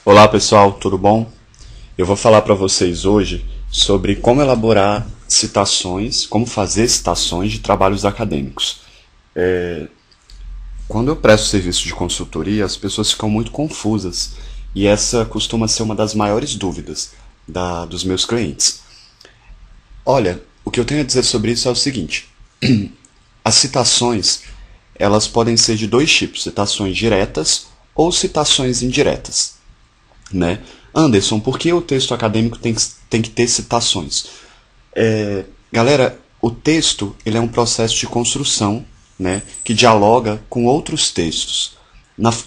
Olá pessoal, tudo bom? Eu vou falar para vocês hoje sobre como elaborar citações, como fazer citações de trabalhos acadêmicos. Quando eu presto serviço de consultoria, as pessoas ficam muito confusas e essa costuma ser uma das maiores dúvidas dos meus clientes. Olha, o que eu tenho a dizer sobre isso é o seguinte: as citações, elas podem ser de dois tipos, citações diretas ou citações indiretas, né? Anderson, por que o texto acadêmico tem que ter citações? Galera, o texto ele é um processo de construção, né, que dialoga com outros textos.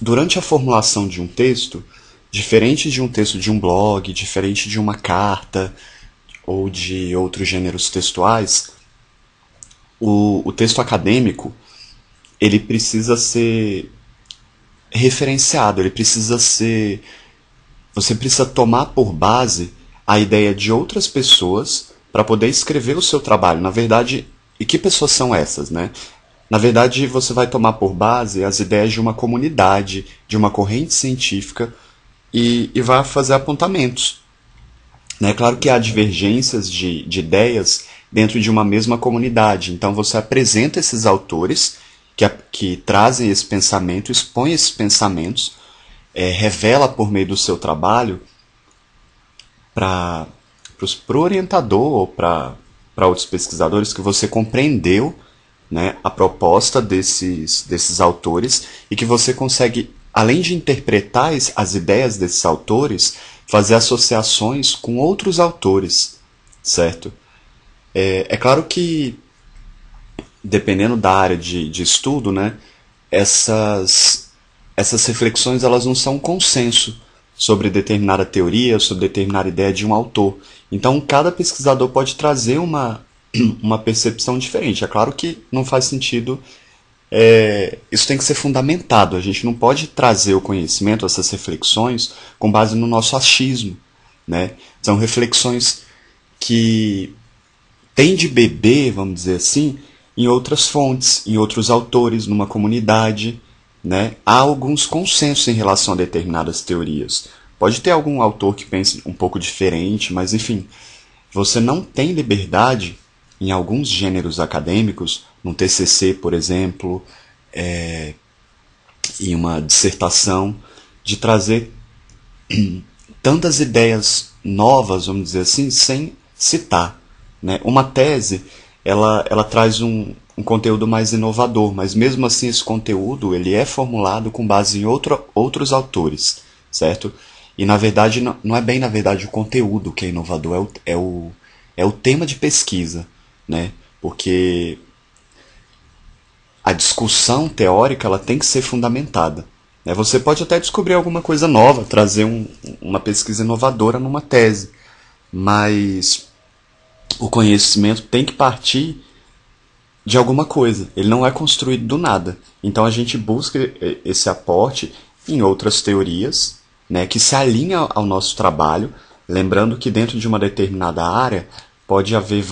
Durante a formulação de um texto, diferente de um texto de um blog, diferente de uma carta ou de outros gêneros textuais, o texto acadêmico ele precisa ser referenciado, ele precisa ser. Você precisa tomar por base a ideia de outras pessoas para poder escrever o seu trabalho. Na verdade, e que pessoas são essas, né? Na verdade, você vai tomar por base as ideias de uma comunidade, de uma corrente científica e vai fazer apontamentos. É claro que há divergências de ideias dentro de uma mesma comunidade. Então, você apresenta esses autores que trazem esse pensamento, expõe esses pensamentos, revela por meio do seu trabalho para o orientador ou para outros pesquisadores que você compreendeu, né, a proposta desses autores e que você consegue, além de interpretar as ideias desses autores, fazer associações com outros autores, certo? É claro que, dependendo da área de estudo, né, essas reflexões elas não são um consenso sobre determinada teoria, sobre determinada ideia de um autor. Então, cada pesquisador pode trazer uma percepção diferente. É claro que não faz sentido, isso tem que ser fundamentado. A gente não pode trazer o conhecimento, essas reflexões, com base no nosso achismo, né? São reflexões que têm de beber, vamos dizer assim, em outras fontes, em outros autores, numa comunidade, né? Há alguns consensos em relação a determinadas teorias. Pode ter algum autor que pense um pouco diferente, mas enfim, você não tem liberdade em alguns gêneros acadêmicos, no TCC, por exemplo, em uma dissertação, de trazer tantas ideias novas, vamos dizer assim, sem citar, né? Uma tese, ela traz um conteúdo mais inovador, mas mesmo assim esse conteúdo ele é formulado com base em outros autores, certo? E na verdade não é bem na verdade o conteúdo que é inovador, é o tema de pesquisa, né? Porque a discussão teórica ela tem que ser fundamentada, né? Você pode até descobrir alguma coisa nova, trazer uma pesquisa inovadora numa tese, mas o conhecimento tem que partir de alguma coisa. Ele não é construído do nada. Então a gente busca esse aporte em outras teorias, né, que se alinham ao nosso trabalho, lembrando que dentro de uma determinada área pode haver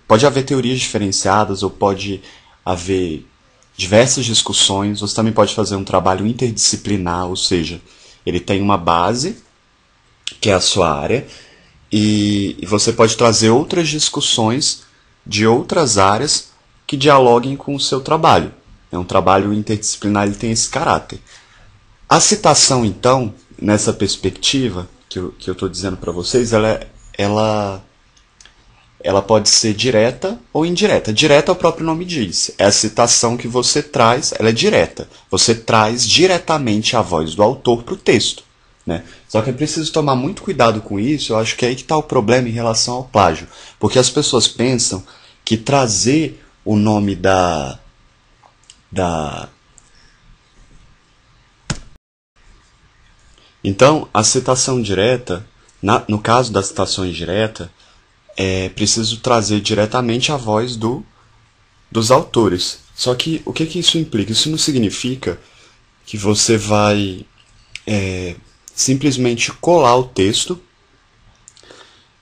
pode haver teorias diferenciadas ou pode haver diversas discussões. Você também pode fazer um trabalho interdisciplinar, ou seja, ele tem uma base, que é a sua área, e você pode trazer outras discussões de outras áreas que dialoguem com o seu trabalho. Um trabalho interdisciplinar ele tem esse caráter. A citação, então, nessa perspectiva que eu estou dizendo para vocês, ela pode ser direta ou indireta. Direta, o próprio nome diz. É a citação que você traz, ela é direta. Você traz diretamente a voz do autor para o texto, né? Só que é preciso tomar muito cuidado com isso. Eu acho que é aí que está o problema em relação ao plágio. Porque as pessoas pensam que trazer o nome Então, a citação direta, no caso da citação indireta, é preciso trazer diretamente a voz dos autores. Só que o que isso implica? Isso não significa que você vai simplesmente colar o texto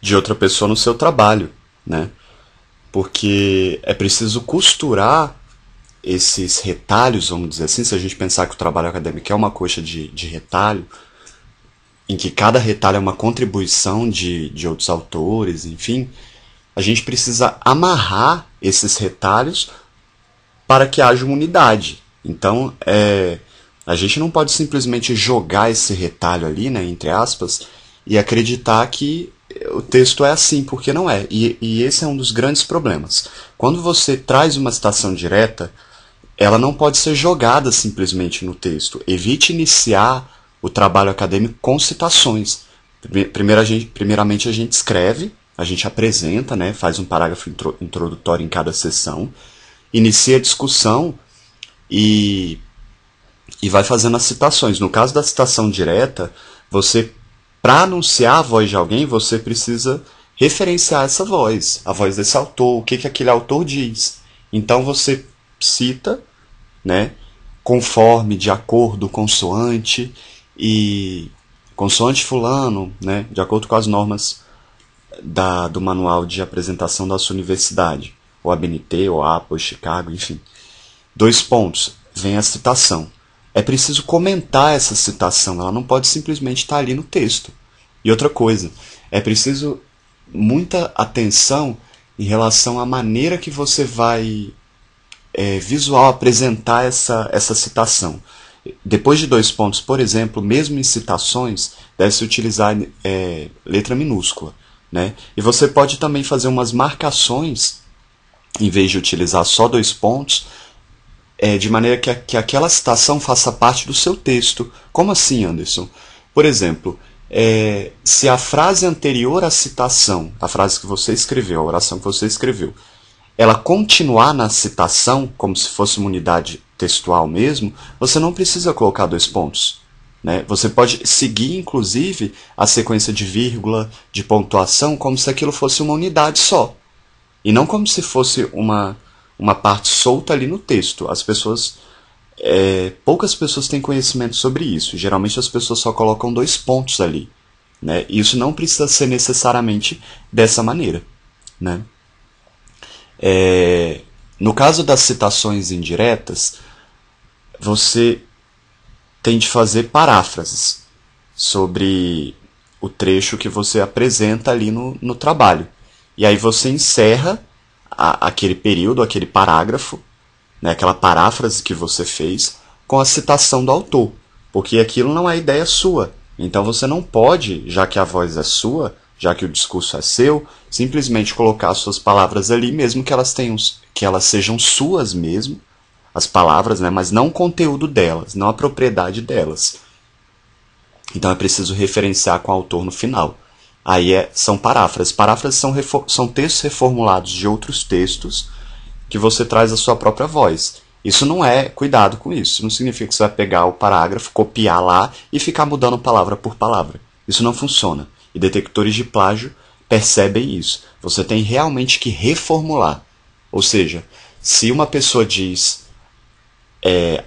de outra pessoa no seu trabalho, né? Porque é preciso costurar esses retalhos, vamos dizer assim, se a gente pensar que o trabalho acadêmico é uma coxa de retalho, em que cada retalho é uma contribuição de outros autores, enfim, a gente precisa amarrar esses retalhos para que haja uma unidade. Então, a gente não pode simplesmente jogar esse retalho ali, né, entre aspas, e acreditar que o texto é assim, porque não é. E esse é um dos grandes problemas. Quando você traz uma citação direta, ela não pode ser jogada simplesmente no texto. Evite iniciar o trabalho acadêmico com citações. Primeiramente a gente escreve, a gente apresenta, né, faz um parágrafo introdutório em cada sessão, inicia a discussão e vai fazendo as citações. No caso da citação direta, você, para anunciar a voz de alguém, você precisa referenciar essa voz, a voz desse autor, o que aquele autor diz. Então você cita, né, conforme, de acordo, consoante, e consoante fulano, né, de acordo com as normas do manual de apresentação da sua universidade, ou ABNT, ou APA, ou Chicago, enfim. 2 pontos, vem a citação. É preciso comentar essa citação, ela não pode simplesmente estar ali no texto. E outra coisa, é preciso muita atenção em relação à maneira que você vai visual apresentar essa citação. Depois de 2 pontos, por exemplo, mesmo em citações, deve-se utilizar letra minúscula, né? E você pode também fazer umas marcações, em vez de utilizar só 2 pontos, de maneira que aquela citação faça parte do seu texto. Como assim, Anderson? Por exemplo, se a frase anterior à citação, a frase que você escreveu, a oração que você escreveu, ela continuar na citação, como se fosse uma unidade textual mesmo, você não precisa colocar 2 pontos, né? Você pode seguir, inclusive, a sequência de vírgula, de pontuação, como se aquilo fosse uma unidade só. E não como se fosse uma parte solta ali no texto. Poucas pessoas têm conhecimento sobre isso. Geralmente as pessoas só colocam 2 pontos ali, né? E isso não precisa ser necessariamente dessa maneira, né? No caso das citações indiretas, você tem de fazer paráfrases sobre o trecho que você apresenta ali no trabalho. E aí você encerra aquele período, aquele parágrafo, né, aquela paráfrase que você fez, com a citação do autor. Porque aquilo não é ideia sua. Então você não pode, já que a voz é sua, já que o discurso é seu, simplesmente colocar as suas palavras ali, mesmo que elas sejam suas mesmo, as palavras, né, mas não o conteúdo delas, não a propriedade delas. Então é preciso referenciar com o autor no final. Aí são paráfrases. Paráfrases são textos reformulados de outros textos que você traz a sua própria voz. Isso não é, cuidado com isso, não significa que você vai pegar o parágrafo, copiar lá e ficar mudando palavra por palavra. Isso não funciona. E detectores de plágio percebem isso. Você tem realmente que reformular. Ou seja, se uma pessoa diz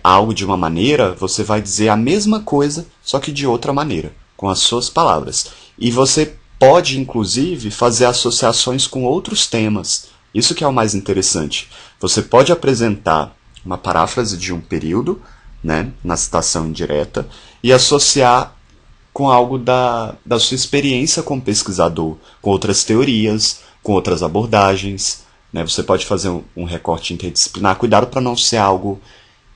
algo de uma maneira, você vai dizer a mesma coisa, só que de outra maneira, com as suas palavras. E você pode, inclusive, fazer associações com outros temas. Isso que é o mais interessante. Você pode apresentar uma paráfrase de um período, né, na citação indireta, e associar com algo da sua experiência como pesquisador, com outras teorias, com outras abordagens, né? Você pode fazer um recorte interdisciplinar. Cuidado para não ser algo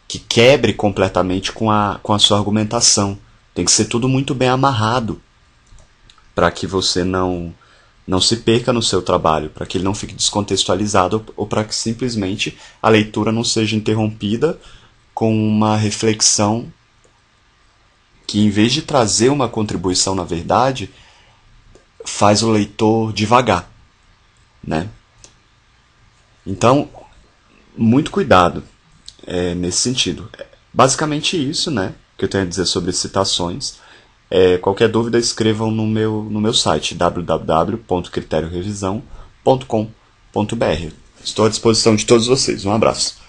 que quebre completamente com a sua argumentação. Tem que ser tudo muito bem amarrado para que você não se perca no seu trabalho, para que ele não fique descontextualizado ou para que simplesmente a leitura não seja interrompida com uma reflexão que, em vez de trazer uma contribuição, na verdade, faz o leitor devagar, né? Então, muito cuidado nesse sentido. Basicamente isso, né, que eu tenho a dizer sobre citações. Qualquer dúvida, escrevam no meu site www.criteriorevisão.com.br. Estou à disposição de todos vocês. Um abraço.